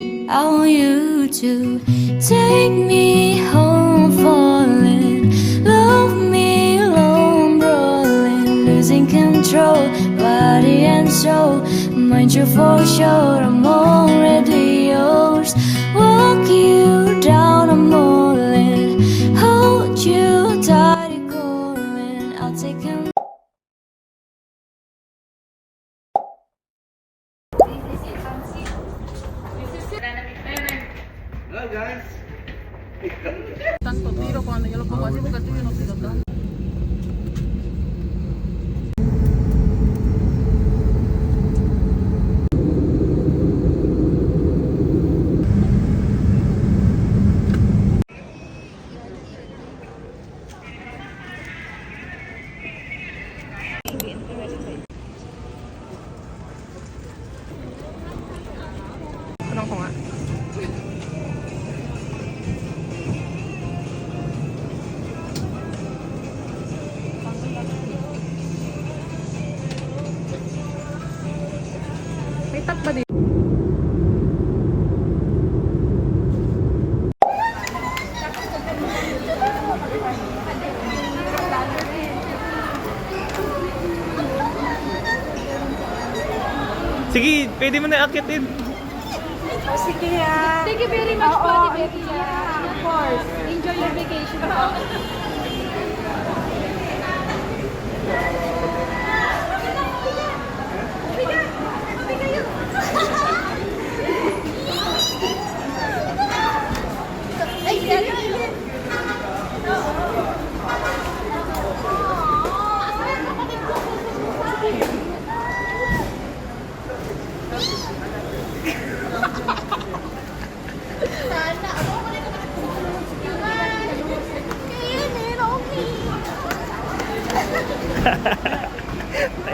I want you to take me home, falling, love me long, brawling, losing control, body and soul. Mind you for sure, I'm already yours. Walk you down, I'm all in. Hold you tight, you're calling. I'll take him. Hello guys. Tanto tiro cuando yo lo pongo así porque tú yo no tiro tanto. Tanong ko nga. May tap ba dito? Sige, pwede mo na akitin. Sige ha. Thank you very much po, Ate Becky. Of course. Enjoy your vacation po.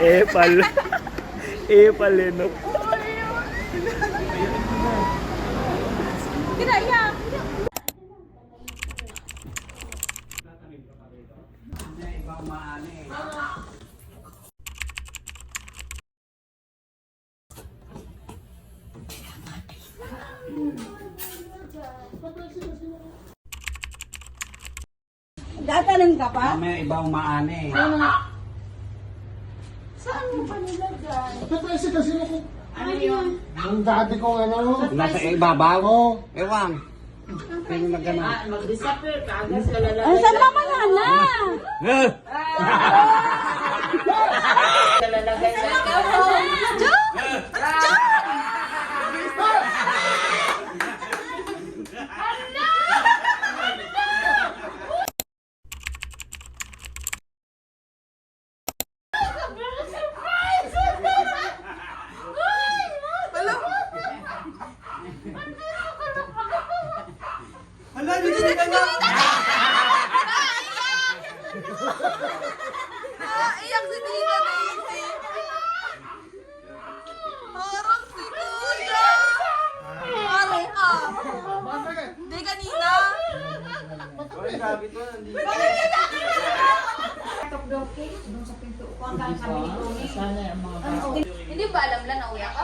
Epal. Epal eh, no? Tatanong ka pa? May ibang maani. Saan mo ba nilagay? Kasi mo Ano yun? ang dati kong ano. Nasa ibabaw? Oo. Ewan. Sino na gano'n? Ang saan mamaya na? Hala, hindi ka na! Iyak si Tita Daisy. Harap si Kuya. Harap ka. Hindi kanina. Ay, sabi ko, nandito. Hindi ba alam lang na uya ka?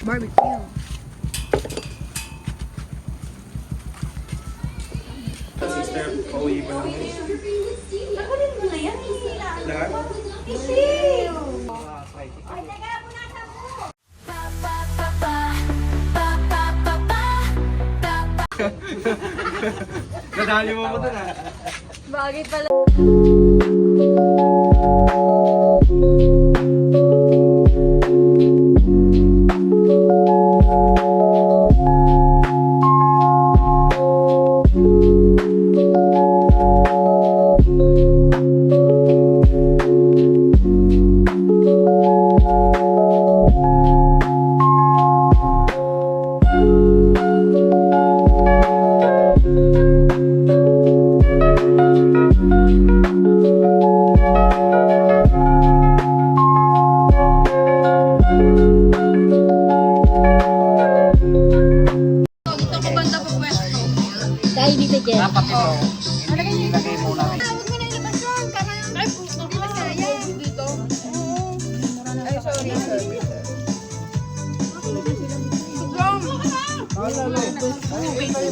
Barbecue. Sister, pauwi pa lang. Nakunin mo na yan. Lahat? Isiw. Nadali mo mo dun ah. Bagay pala.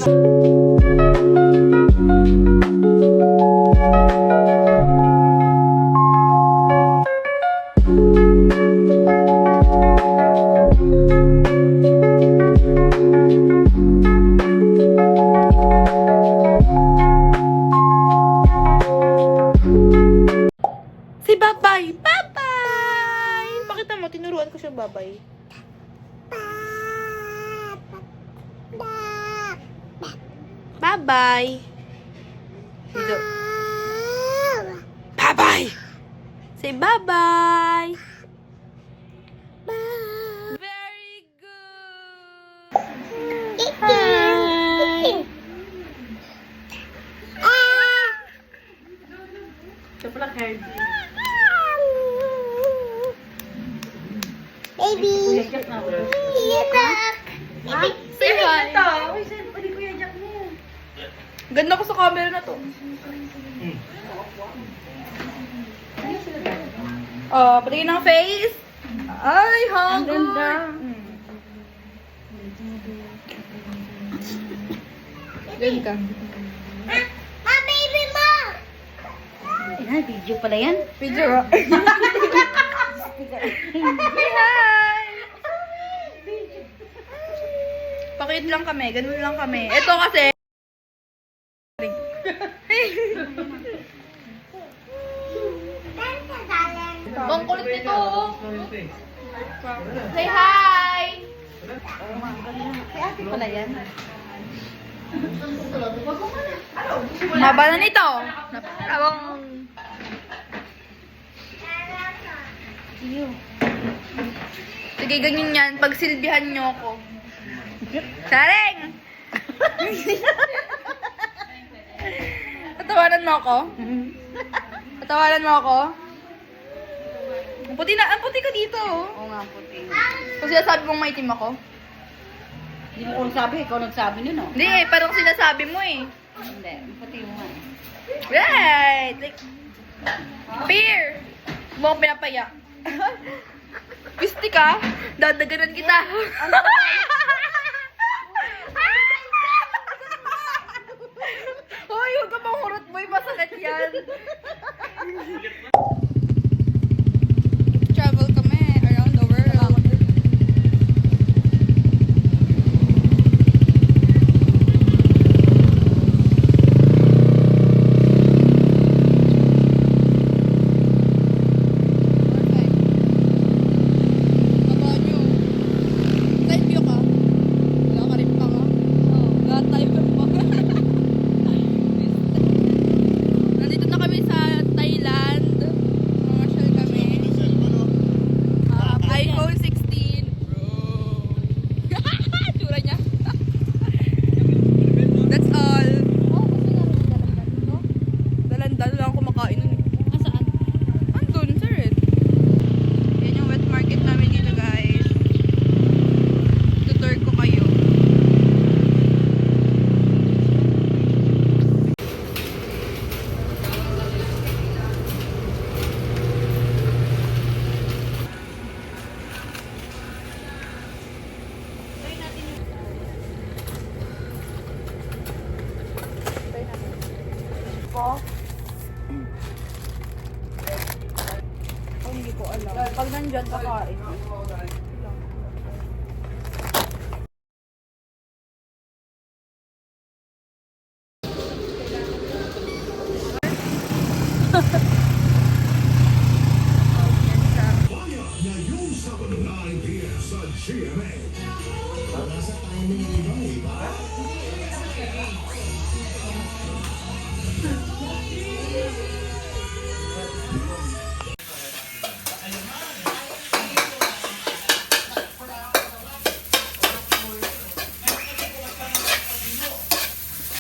Si Babay! Babay! Pakita mo, tinuruan ko siya Babay. Babay! Dito. Babay! Say bye-bye! Very good! Hi! Ito pala hair. Baby! Say hi. Ganda ko sa camera na to. Oh, patingin ng face. Ay, hanggang. Ganda. Ganda. Baby mo! Video pala yan. Video. Say hi! Pakit lang kami, ganun lang kami. Ito kasi. Bang kulit nito. Say hi! Ate pala yan. Haba na nito. Napakawang. Sige, ganyan yan. Pagsilbihan nyo ako. Sareng! Tatawanan mo ako? Tatawanan mo ako? Ang puti na, ang puti ko dito. Oo nga, puti. Kung sinasabi mong maitim ako? Hindi mo ko nagsabi, ikaw nagsabi nun, no? Hindi eh, parang sinasabi mo eh. Hindi, puti mo nga. Right! Like, peer! Mo akong pinapaya. Pisti ka? Dadaganan kita. Hoy, huwag ka pang hurot boy. Masakit yan. Travel kami around the world. Nandito na kami sa Thailand. Mamasyal kami. iPhone 16. Tsura niya. That's all. Dalandan lang ako kumakain nun. Saan? Andun, sir. Yan yung wet market namin dito, guys. Tutor ko kayo. Hindi ko alam. Pag nandyan, kakain. Ngayong Sabado 9 p.m. sa GMA. Nasa timing iba, iba.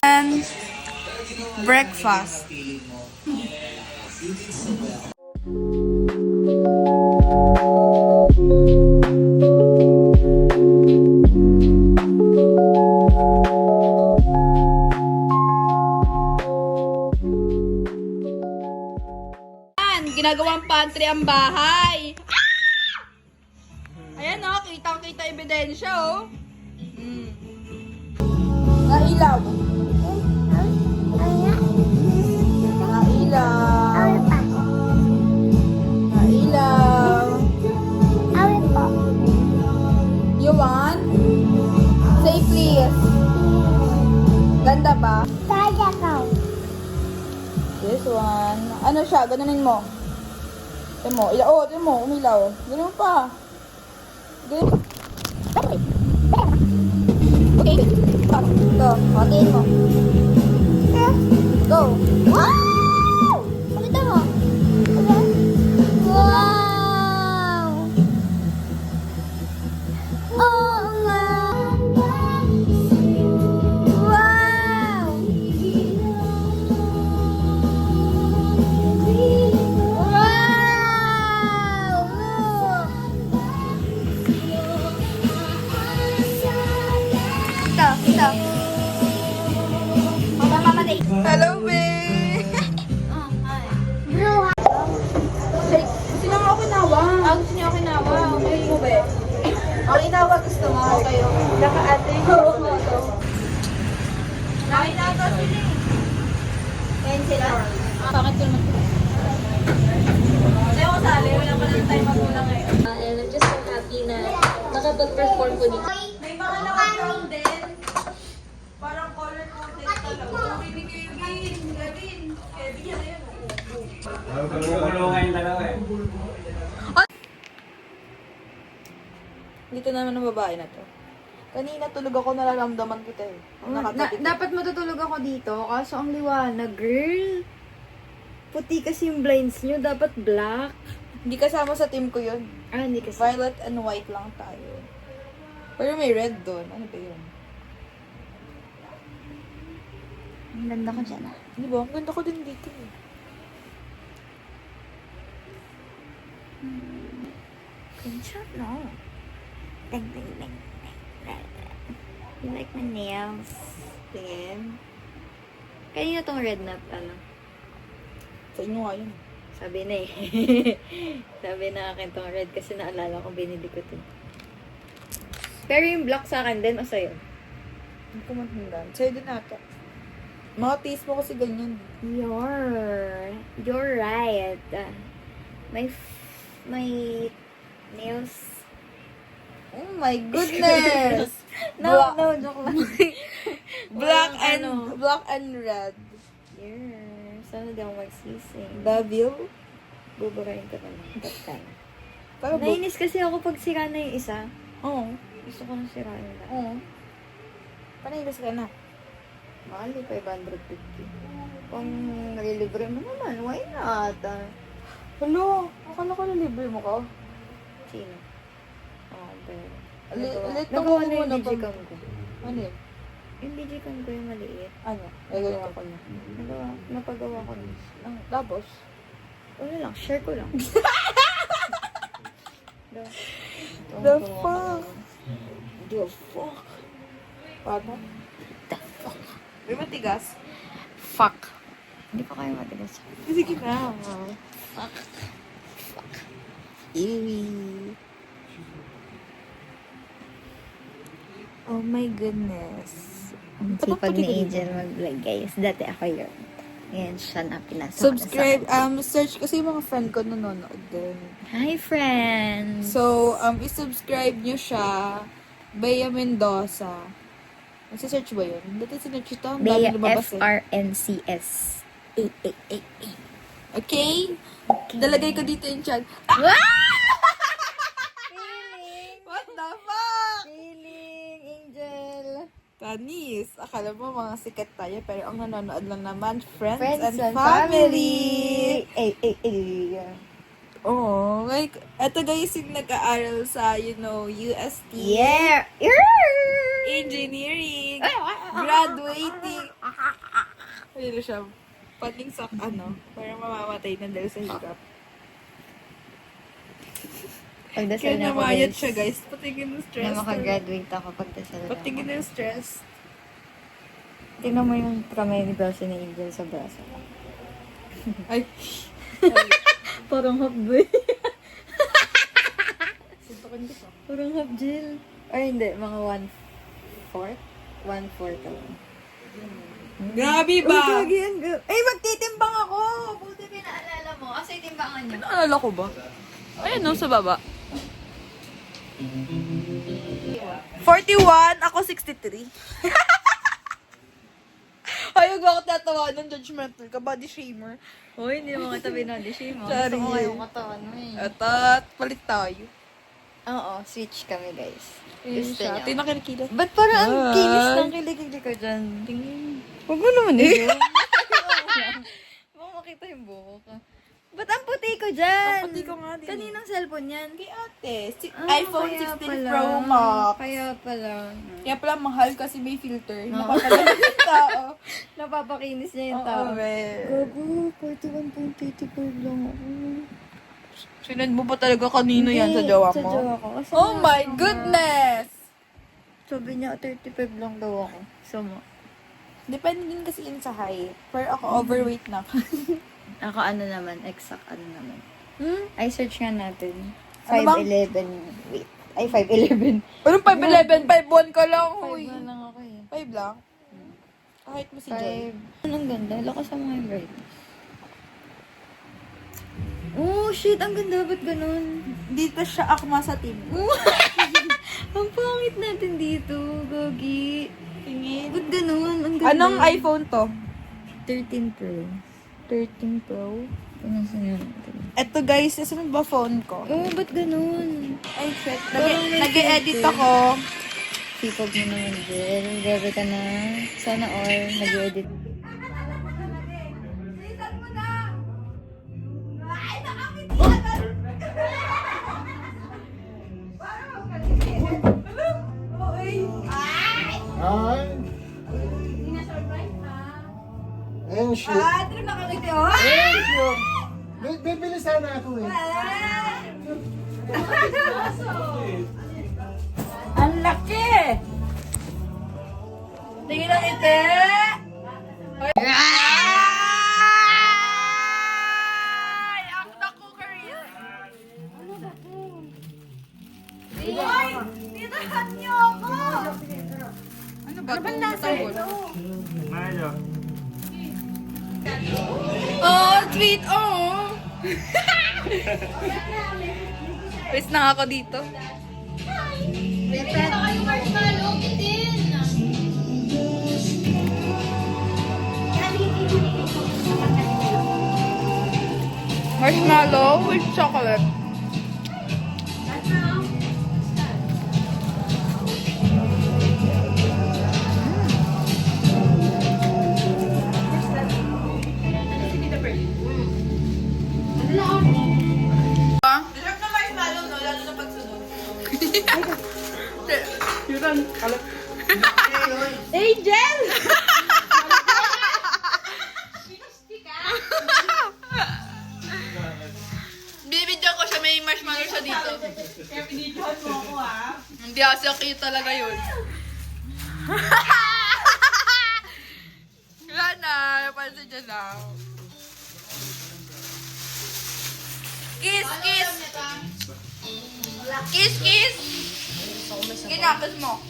And breakfast. Ginagawang pantry ang bahay. Ayan o, kitang-kita ebidensya o. Nailaw. Nailaw. Nailaw. You want? Say please. Ganda ba? This one. Ano siya? Ganunin mo. Tignan mo. Tignan mo. Umilaw. Ganun mo pa. Ganun. Okay. Go. Patiin mo. Go. Wow! Pakita mo. Wow! Oo nga. Wow! Wow! Ito. Hello, babe. Hey, sino mo kinawa? Gusto niyo kinawa. Okay mo, babe. Ang inawa gusto mo. Okay, okay. Naka-ate. Oo, ito. Nakinawa sila eh. Pencil. Bakit ko naman sila? Kasi ako sali. Wala pa lang tayo magulang ngayon. And I'm just so happy na nakapag-perform ko dito. May mga naka-brown din. Parang color-coded talaga. Baby Kevin. Kevin yan na yun. Magkukulungan yung dalawa eh. Dito naman ang babae na to. Kanina tulog ako, nararamdaman kita eh. Nakatabi ko. Dapat matutulog ako dito, kaso ang liwanag, girl. Puti kasi yung blinds nyo, dapat black. Hindi kasama sa team ko yun. Hindi kasi. Violet and white lang tayo. Pero may red doon. Ano ba yun? Ang ganda ko dyan ah. Hindi ba? Ang ganda ko din dito eh. Good job, no? Ding, ding, ding. You like my nails? Tingin. Kanina tong red na, Sa inyo nga yun. sabi na eh. Sabi na akin tong red kasi naalala ko binili ko to. Pero yung black sa akin din o sa'yo? Hindi ko man hindan. Sa'yo din ata. Mga taste mo kasi ganyan. You're right. My nails. Oh my goodness! No, joke lang. Black Walang black and red. Yeah. Sana di ako magsising. Devil? Buburahin ko na lang. Tapos Kaya ba? nainis kasi ako pag sira na yung isa. Oo. Gusto ko nang sirain na. Oo. Panahilas ka na. Mahal yung 550. Kung nalilibre mo naman, why not? Hello, akala ko nalibre mo ka. Sino? Pero... Ulit Nagawa na yung muna pag- digicam ko. Ano yun? Yung digicam ko yung maliit. Ano? Gagawin ko niya. Napagawa ko na. Tapos? Wala lang, share ko lang. The fuck? The fuck? Paano? May matigas? Fuck. Hindi pa kayo matigas. Sige na. Fuck. Ewie. Oh my goodness. Ang sipag ni Angel mag-vlog, guys. Dati ako yun. Ngayon siya na pinasok. Subscribe, search kasi yung mga friend ko nanonood din. Hi, friends! So, i-subscribe nyo siya. Bea Mendoza. Nasa-search ba yun? Dati sinerch ito. Ang dami Bea lumabas eh. FRNCS. Okay? Dalagay ko dito yung chat. What the fuck? Feeling, Angel! Tanis, akala mo mga sikat tayo, pero ang nanonood lang naman, friends Friends and family. Ay. Oh, like, eto guys yung nag-aaral sa, UST. Yeah! Engineering. Graduating. Ayun siya. Pating sa, para mamamatay na dahil sa hirap. Pagdasal Kaya na ako, namayat guys. siya guys. Patingin ng stress. Na makagraduate ako pagdasal na ako. Patingin ng stress. Tingnan mo yung kamay ni Braso ni Angel sa braso. Ay. Parang half-boy. Suntukan ko. Parang half-gel. Ay, hindi. Mga 1/4. 1/4 ako. Grabe ba? Ay, magtitimbang ako! Buti pinaalala mo. Asa yung timbangan niyo? Naalala ko ba? Ayan no, sa baba. 41, ako 63. Ayog ako tatawa ng judgmental ka, body shamer. Hoy, hindi mo kita binody-shame mo. Sorry. Gusto ko ngayong katawan mo eh. At palit tayo. Oo, switch kami guys. Ayun Gusto siya. niya. Tinakilikila. Ba't parang ang Ay. kinis ng kilikili ko dyan? Tingin. Huwag mo naman eh. Baka makita yung buko ka. Ba't ang puti ko dyan? Ang puti ko nga din. Kaninang cellphone yan? Kay ate, Ah, iPhone kaya 16 pala. Pro Max. Kaya pala. Kaya pala mahal kasi may filter. Napapalala yung tao. Napapakinis niya yung Oo, tao. well. Gago, 41.85 lang ako. Sinend mo pa talaga kanino yan sa jowa Sa mo? jowa ko. Kasi Oh nga, my goodness! Sabi niya, 35 lang daw ako. So, Depende din kasi yun sa height. Pero ako overweight na. ako ano naman, exact ano naman. I search nga natin. Ano bang? 5'11". Wait. Ay, 5'11". Anong 5'11"? 5'1" ka lang, 5 huy. na lang ako eh. 5 lang? Kahit mo si Jay. 5. Ang ganda. Lakas ang mga brightness. Oh, shit. Ang ganda. Ba't ganun? Dito siya akma sa team. Ang pangit natin dito, Gogi. Tingin. Ba't ganun? Ang ganda. Anong iPhone to? 13 Pro. 13 Pro? Ano sa yun? Eto guys, isa ba phone ko? Oh, ba't ganun? Ay, shit. Parang may Nag-edit filter. ako. Sipag mo naman, Jill. Grabe ka na. Sana all nag-edit. Ay. Ayun, shit. Ayun, shit. Bibili sana ako eh. Ang laki! Tingin lang ite! Ay! Ang na-cooker yan! Ano ba to? Hoy! Tinahan niyo ako! Ano ba? Ano ba nasa ito? Oh, sweet! Oh! Pwes na ako dito. Marshmallow with chocolate. Sarap na marshmallow, no? Lalo na pagsunod. Angel! Binibidyo ko siya, may marshmallow siya dito. Kaya binidyohan mo ako, ha? Hindi kasi cute talaga yun. Wala na, napansin dyan lang. Kiss, kiss! Kiss, kiss! Ginapos mo.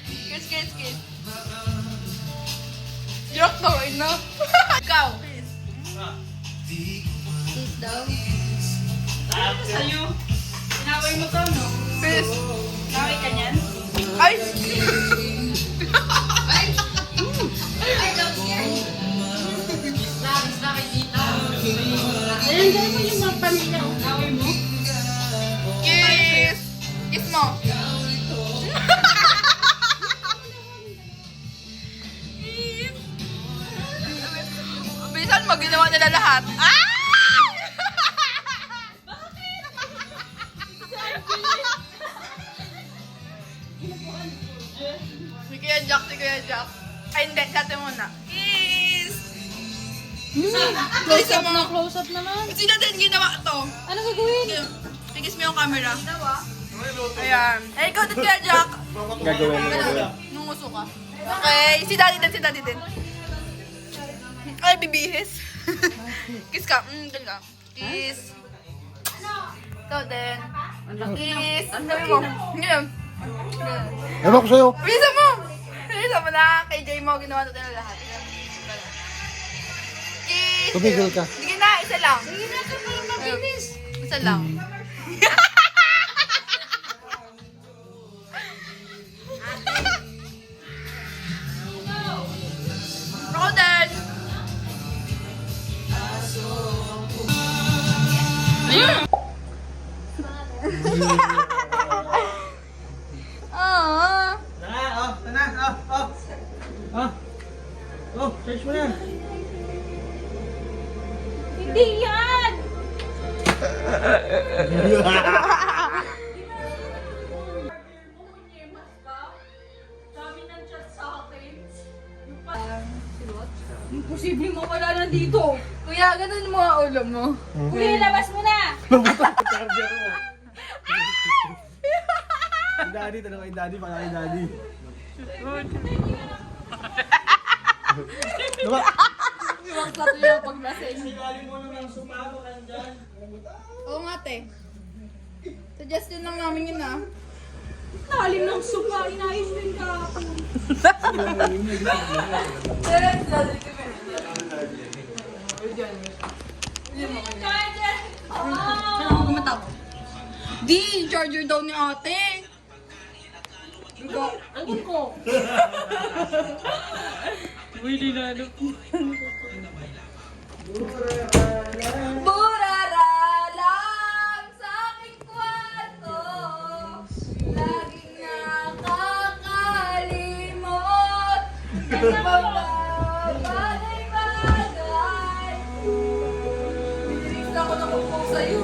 Kiss, kiss, kiss. Joke daw, ina. Ikaw. Kiss daw. Sa'yo. Inaway mo to, no? Kiss. Inaway ka niyan? Ay! Nalagay mo yung mga pamilya. Inaway mo? Kiss! Kiss mo. Kiss. Bisan mo, ginawa nila lahat. Ah! Si Kuya Jack, si Kuya Jack. Ay, hindi. Dati muna. Kiss! Close up na. Close up naman. Sino din ginawa to? Ano gagawin? Tigis mo yung camera. Ayan. Eh, ikaw din Kuya Jack. Gagawin mo. Nunguso ka. Okay. Si Daddy din, si Daddy din. Ay, bibihis. Kiss ka. Dun ka. Kiss. Ikaw din. Kiss. Sabi mo. Ngayon. Ewan ko sa'yo. Bisa mo! Bisa mo na. Kay Jay mo, ginawa natin ang lahat. Kiss! Tumigil ka. Sige na, isa lang. Sige na, ito para mabilis. Isa lang. Ako din. Ah. Oh, search mo na. Hindi yan! Imposible mo wala na dito. Kuya, ganun mo ang ulo mo. Kuya, labas mo na! Daddy, tanong kay Daddy, baka kay Daddy. Diba? Iwang sa tuyo pag lasing. Galing mo nung sumako ka dyan. Oo nga, te. Suggestion lang namin yun, ah. Lalim ng suka, inayos din ka ako. Kailangan ko gumatap. Di, charger daw ni ate. Ayun ko. Burara lang sa aking kwarto, laging nakakalimot ng mga bagay-bagay. Binilis na ako nakupong sa'yo.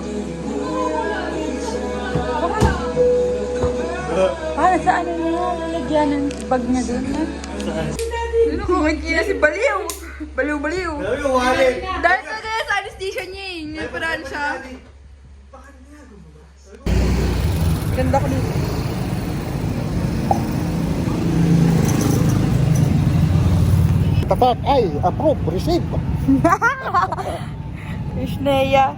Para sa ano niya? Lalagyan ng bag niya doon, ha? Ano kung kaya si Baliw? Baliw-baliw. Sabi yung wallet. Dahil talaga sa anesthesia niya eh. Niliparahan siya. Ganda ko dito. Tapat ay approve, receive. Isneya.